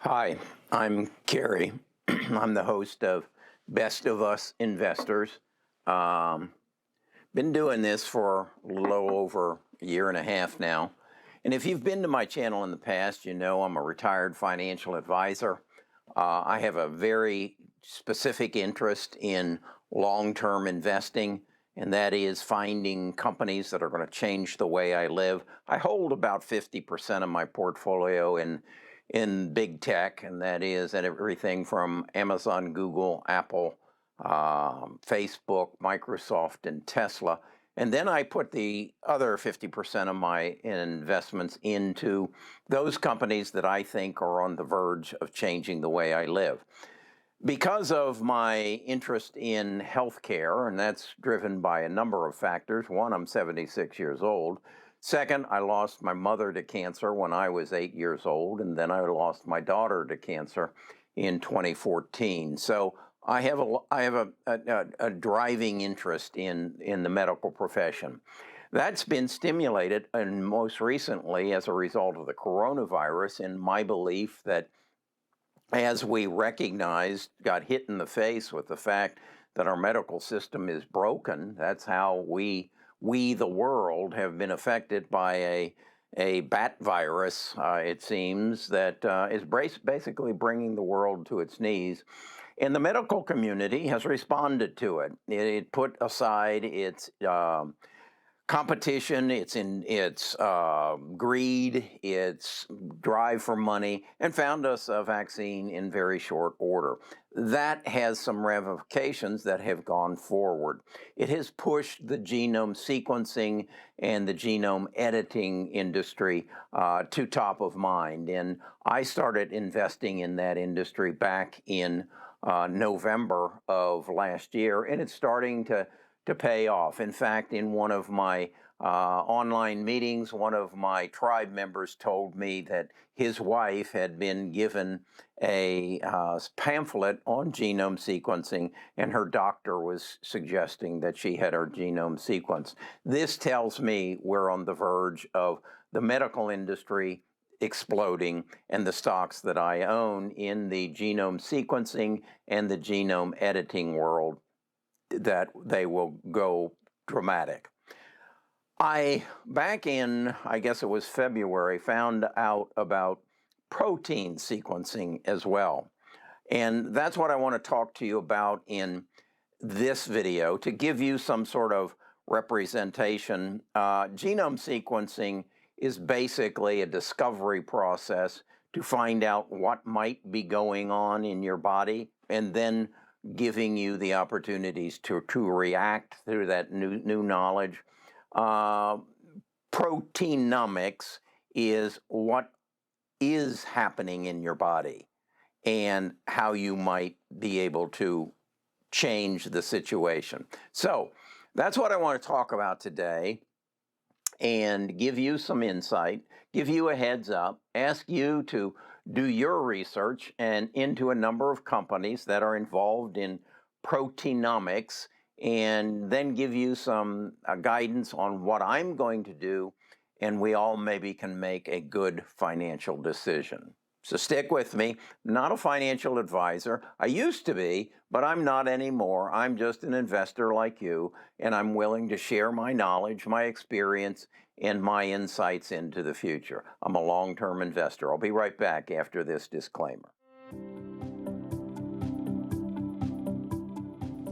Hi, I'm Kerry. I'm the host of Best of Us Investors. Um, Been doing this for a little over a year and a half now. And if you've been to my channel in the past, you know I'm a retired financial advisor. I have a very specific interest in long-term investing, and that is finding companies that are going to change the way I live. I hold about 50% of my portfolio in big tech, and that is everything from Amazon, Google, Apple, Facebook, Microsoft, and Tesla. And then I put the other 50% of my investments into those companies that I think are on the verge of changing the way I live. Because of my interest in healthcare, and that's driven by a number of factors. One, I'm 76 years old. Second, I lost my mother to cancer when I was 8 years old, and then I lost my daughter to cancer in 2014. So I have a driving interest in the medical profession. That's been stimulated, and most recently as a result of the coronavirus, in my belief that as we recognized, got hit in the face with the fact that our medical system is broken. That's how we the world, have been affected by a bat virus, it seems, that is basically bringing the world to its knees. And the medical community has responded to it. It put aside its competition, its greed, its drive for money, and found us a vaccine in very short order. That has some ramifications that have gone forward. It has pushed the genome sequencing and the genome editing industry to top of mind. And I started investing in that industry back in November of last year, and it's starting to pay off. In fact, in one of my online meetings, one of my tribe members told me that his wife had been given a pamphlet on genome sequencing, and her doctor was suggesting that she had her genome sequenced. This tells me we're on the verge of the medical industry exploding, and the stocks that I own in the genome sequencing and the genome editing world, that they will go dramatic. Back in, I guess it was February, found out about protein sequencing as well. And that's what I want to talk to you about in this video, to give you some sort of representation. Genome sequencing is basically a discovery process to find out what might be going on in your body, and then giving you the opportunities to react through that new knowledge. Proteomics is what is happening in your body and how you might be able to change the situation. So that's what I want to talk about today, and give you some insight, give you a heads up, ask you to do your research and into a number of companies that are involved in proteomics, and then give you some guidance on what I'm going to do, and we all maybe can make a good financial decision. So stick with me. Not a financial advisor. I used to be, but I'm not anymore. I'm just an investor like you, and I'm willing to share my knowledge, my experience, and my insights into the future. I'm a long-term investor. I'll be right back after this disclaimer.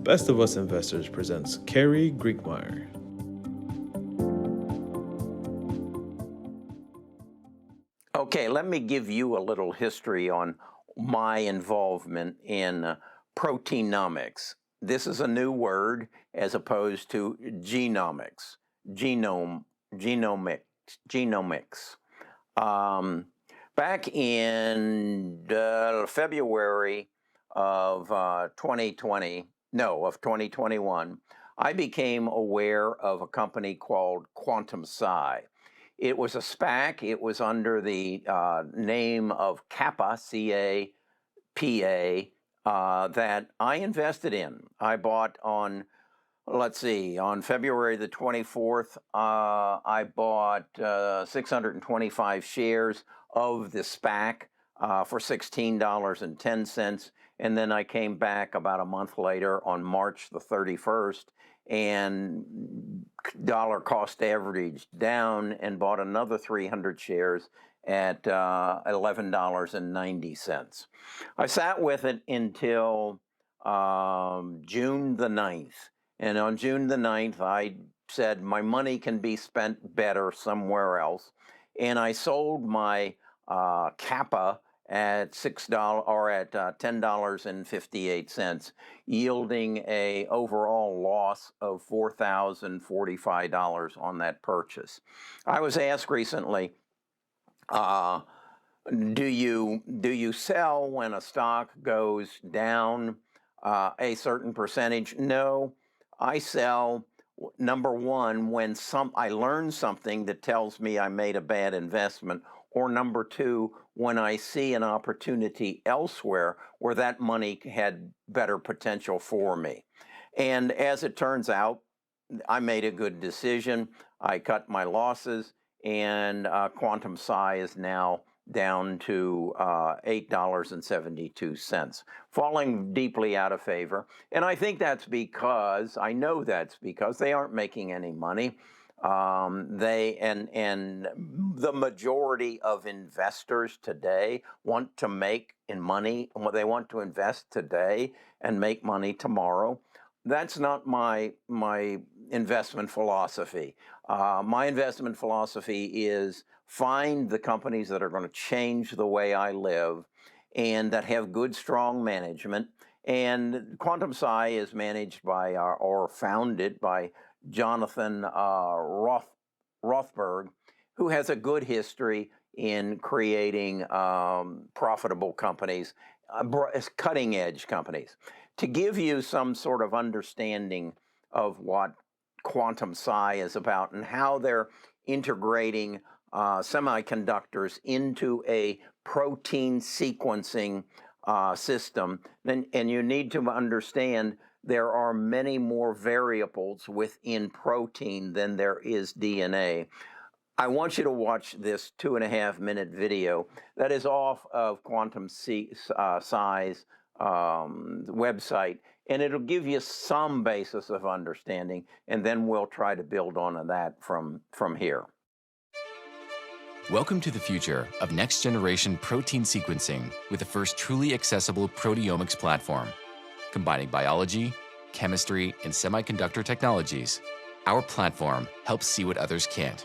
Best of Us Investors presents Kerry Griegmeyer. Okay, let me give you a little history on my involvement in proteomics. This is a new word as opposed to genomics, genomics. Back in February of 2021, I became aware of a company called Quantum Psi. It was a SPAC. It was under the name of Kappa, C-A-P-A, that I invested in. I bought on, on February the 24th, I bought 625 shares of the SPAC. for $16.10. And then I came back about a month later on March the 31st and dollar cost averaged down and bought another 300 shares at $11.90. I sat with it until June the 9th. And on June the 9th, I said my money can be spent better somewhere else. And I sold my Kappa at $6 or at $10.58, yielding a overall loss of $4,045 on that purchase. I was asked recently, do you sell when a stock goes down a certain percentage? No, I sell, number one, when I learn something that tells me I made a bad investment, or number two, when I see an opportunity elsewhere where that money had better potential for me. And as it turns out, I made a good decision. I cut my losses, and Quantum Sci is now down to $8.72, falling deeply out of favor. And I think that's because, I know that's because they aren't making any money. The majority of investors today want to make money. They want to invest today and make money tomorrow. That's not my investment philosophy. My investment philosophy is find the companies that are going to change the way I live and that have good, strong management. And Quantum Sci is managed by or founded by Jonathan Rothberg, who has a good history in creating profitable companies, cutting-edge companies. To give you some sort of understanding of what Quantum Sci is about and how they're integrating semiconductors into a protein sequencing system, and you need to understand there are many more variables within protein than there is DNA. I want you to watch this 2.5-minute video that is off of Quantum Sci's website, and it'll give you some basis of understanding, and then we'll try to build on that from here. Welcome to the future of next-generation protein sequencing with the first truly accessible proteomics platform. Combining biology, chemistry, and semiconductor technologies, our platform helps see what others can't.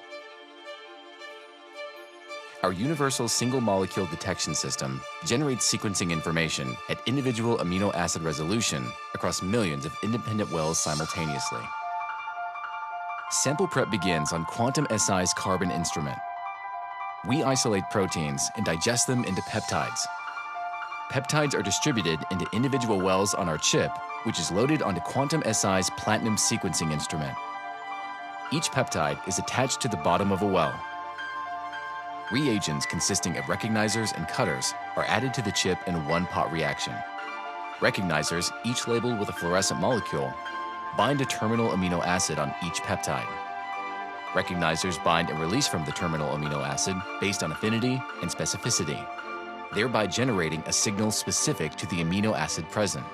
Our universal single-molecule detection system generates sequencing information at individual amino acid resolution across millions of independent wells simultaneously. Sample prep begins on Quantum SI's carbon instrument. We isolate proteins and digest them into peptides. Peptides are distributed into individual wells on our chip, which is loaded onto Quantum SI's Platinum sequencing instrument. Each peptide is attached to the bottom of a well. Reagents consisting of recognizers and cutters are added to the chip in a one-pot reaction. Recognizers, each labeled with a fluorescent molecule, bind a terminal amino acid on each peptide. Recognizers bind and release from the terminal amino acid based on affinity and specificity, thereby generating a signal specific to the amino acid present.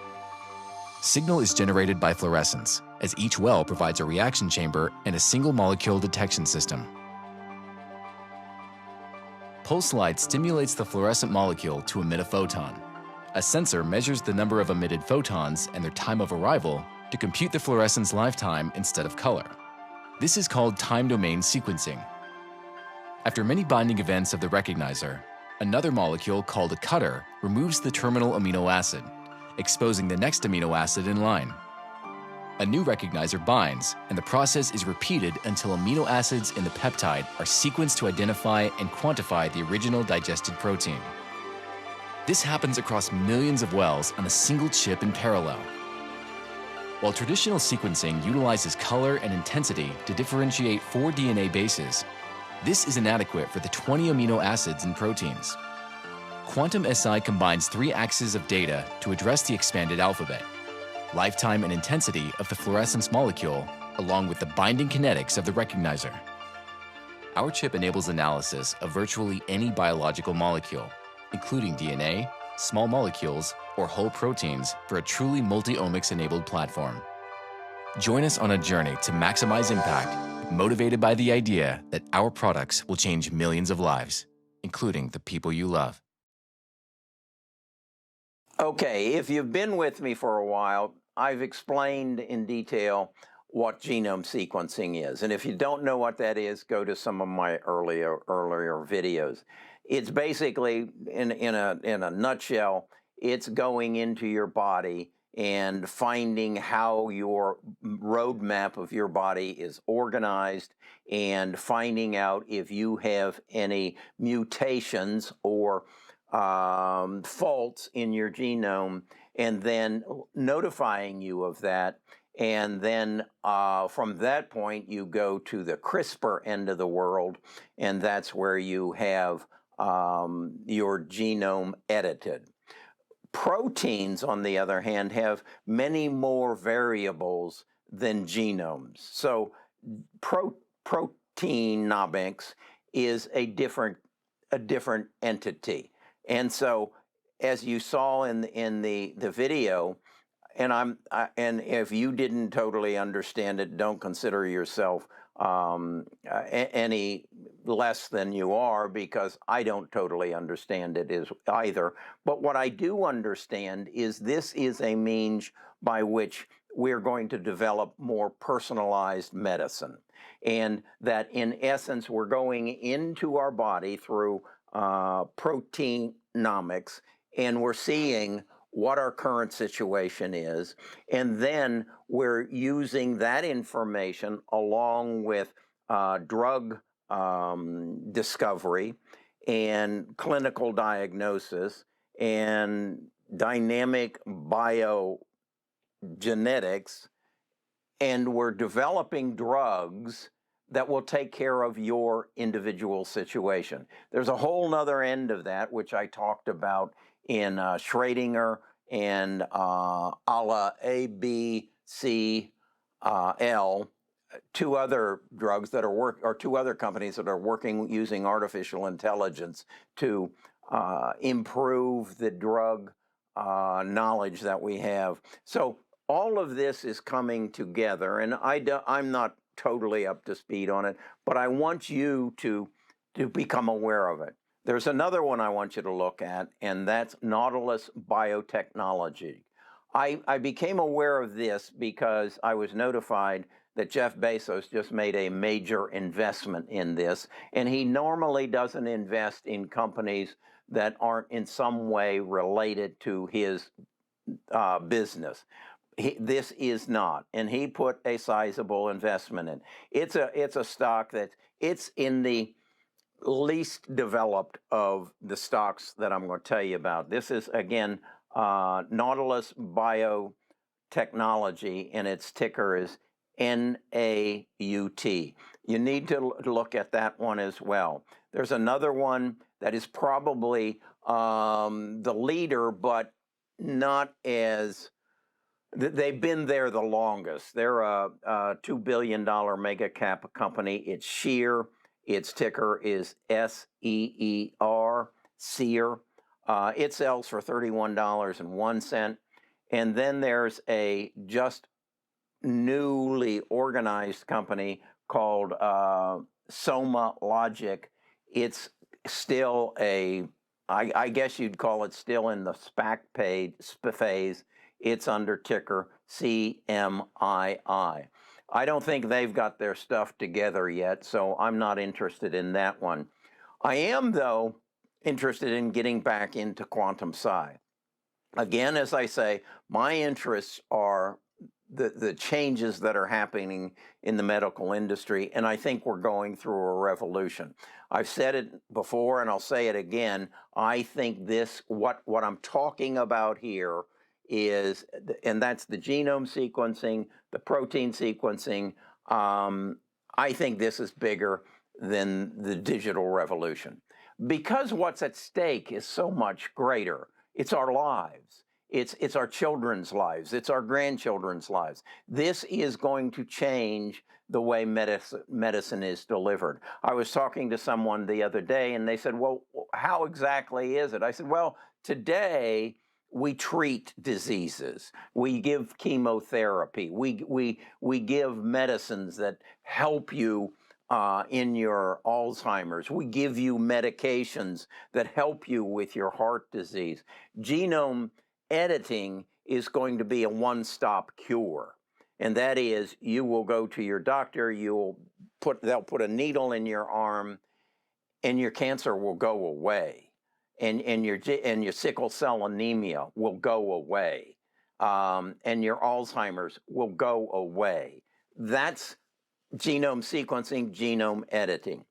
Signal is generated by fluorescence, as each well provides a reaction chamber and a single molecule detection system. Pulse light stimulates the fluorescent molecule to emit a photon. A sensor measures the number of emitted photons and their time of arrival to compute the fluorescence lifetime instead of color. This is called time domain sequencing. After many binding events of the recognizer, another molecule called a cutter removes the terminal amino acid, exposing the next amino acid in line. A new recognizer binds, and the process is repeated until amino acids in the peptide are sequenced to identify and quantify the original digested protein. This happens across millions of wells on a single chip in parallel. While traditional sequencing utilizes color and intensity to differentiate 4 DNA bases, this is inadequate for the 20 amino acids in proteins. Quantum SI combines 3 axes of data to address the expanded alphabet: lifetime and intensity of the fluorescence molecule, along with the binding kinetics of the recognizer. Our chip enables analysis of virtually any biological molecule, including DNA, small molecules, or whole proteins for a truly multi-omics-enabled platform. Join us on a journey to maximize impact, motivated by the idea that our products will change millions of lives, including the people you love. Okay, if you've been with me for a while, I've explained in detail what genome sequencing is. And if you don't know what that is, go to some of my earlier videos. It's basically, in a nutshell, it's going into your body and finding how your roadmap of your body is organized and finding out if you have any mutations or faults in your genome, and then notifying you of that. And then from that point, you go to the CRISPR end of the world, and that's where you have your genome edited. Proteins, on the other hand, have many more variables than genomes. So Proteomics is a different entity. And so, as you saw in the video, and if you didn't totally understand it, don't consider yourself any less than you are, because I don't totally understand it either. But what I do understand is this is a means by which we're going to develop more personalized medicine, and that in essence we're going into our body through Proteomics, and we're seeing what our current situation is, and then we're using that information along with drug discovery and clinical diagnosis and dynamic biogenetics, and we're developing drugs that will take care of your individual situation. There's a whole nother end of that, which I talked about in Schrödinger and ALA, ABCL, two other drugs that are two other companies that are working using artificial intelligence to improve the drug knowledge that we have. So all of this is coming together, and I'm not totally up to speed on it, but I want you to become aware of it. There's another one I want you to look at, and that's Nautilus Biotechnology. I became aware of this because I was notified that Jeff Bezos just made a major investment in this, and he normally doesn't invest in companies that aren't in some way related to his business. This is not, and he put a sizable investment in. It's a stock that it's in the least developed of the stocks that I'm going to tell you about. This is, again, Nautilus Biotechnology, and its ticker is NAUT. You need to look at that one as well. There's another one that is probably the leader, but not as... They've been there the longest. They're a $2 billion mega cap company. It's Sheer. Its ticker is SEER, Seer. It sells for $31.01. And then there's a just newly organized company called Soma Logic. It's still I guess you'd call it still in the SPAC phase. It's under ticker CMII. I don't think they've got their stuff together yet, so I'm not interested in that one. I am, though, interested in getting back into quantum sci. Again, as I say, my interests are the changes that are happening in the medical industry, and I think we're going through a revolution. I've said it before, and I'll say it again. I think what I'm talking about here is, and that's the genome sequencing, the protein sequencing. I think this is bigger than the digital revolution, because what's at stake is so much greater. It's our lives. It's our children's lives. It's our grandchildren's lives. This is going to change the way medicine is delivered. I was talking to someone the other day and they said, well, how exactly is it? I said, well, today we treat diseases. We give chemotherapy. We give medicines that help you in your Alzheimer's. We give you medications that help you with your heart disease. Genome editing is going to be a one-stop cure. And that is, you will go to your doctor, they'll put a needle in your arm, and your cancer will go away. And your sickle cell anemia will go away. And your Alzheimer's will go away. That's genome sequencing, genome editing.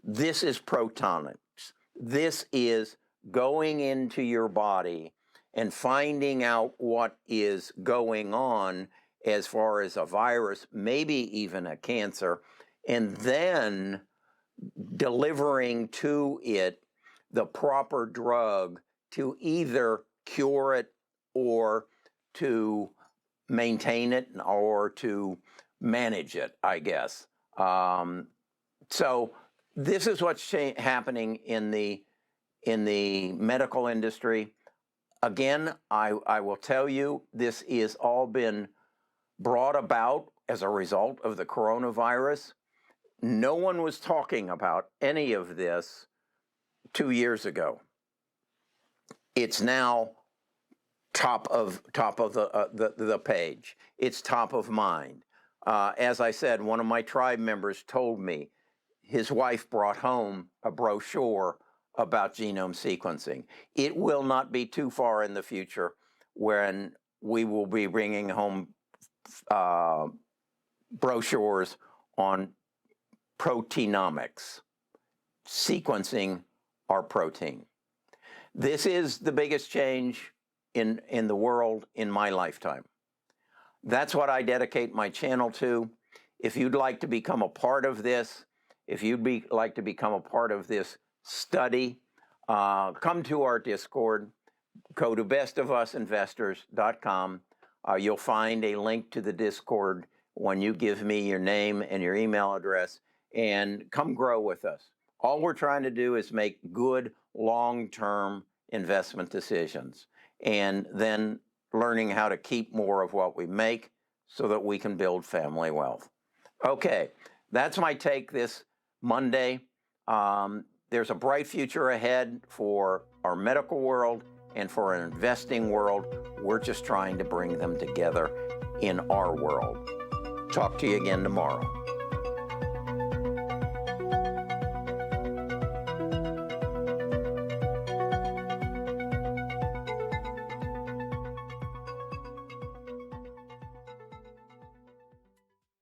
This is proteomics. This is going into your body and finding out what is going on as far as a virus, maybe even a cancer, and then delivering to it the proper drug to either cure it or to maintain it or to manage it, I guess. So this is what's happening in the medical industry. Again, I will tell you, this is all been brought about as a result of the coronavirus. No one was talking about any of this 2 years ago. It's now top of the page. It's top of mind. As I said, one of my tribe members told me his wife brought home a brochure about genome sequencing. It will not be too far in the future when we will be bringing home brochures on proteomics, sequencing our protein. This is the biggest change in the world in my lifetime. That's what I dedicate my channel to. If you'd like to become a part of this, if you'd like to become a part of this study, come to our Discord. Go to bestofusinvestors.com. You'll find a link to the Discord when you give me your name and your email address, and come grow with us. All we're trying to do is make good long-term investment decisions, and then learning how to keep more of what we make so that we can build family wealth. Okay, that's my take this Monday. There's a bright future ahead for our medical world and for an investing world. We're just trying to bring them together in our world. Talk to you again tomorrow.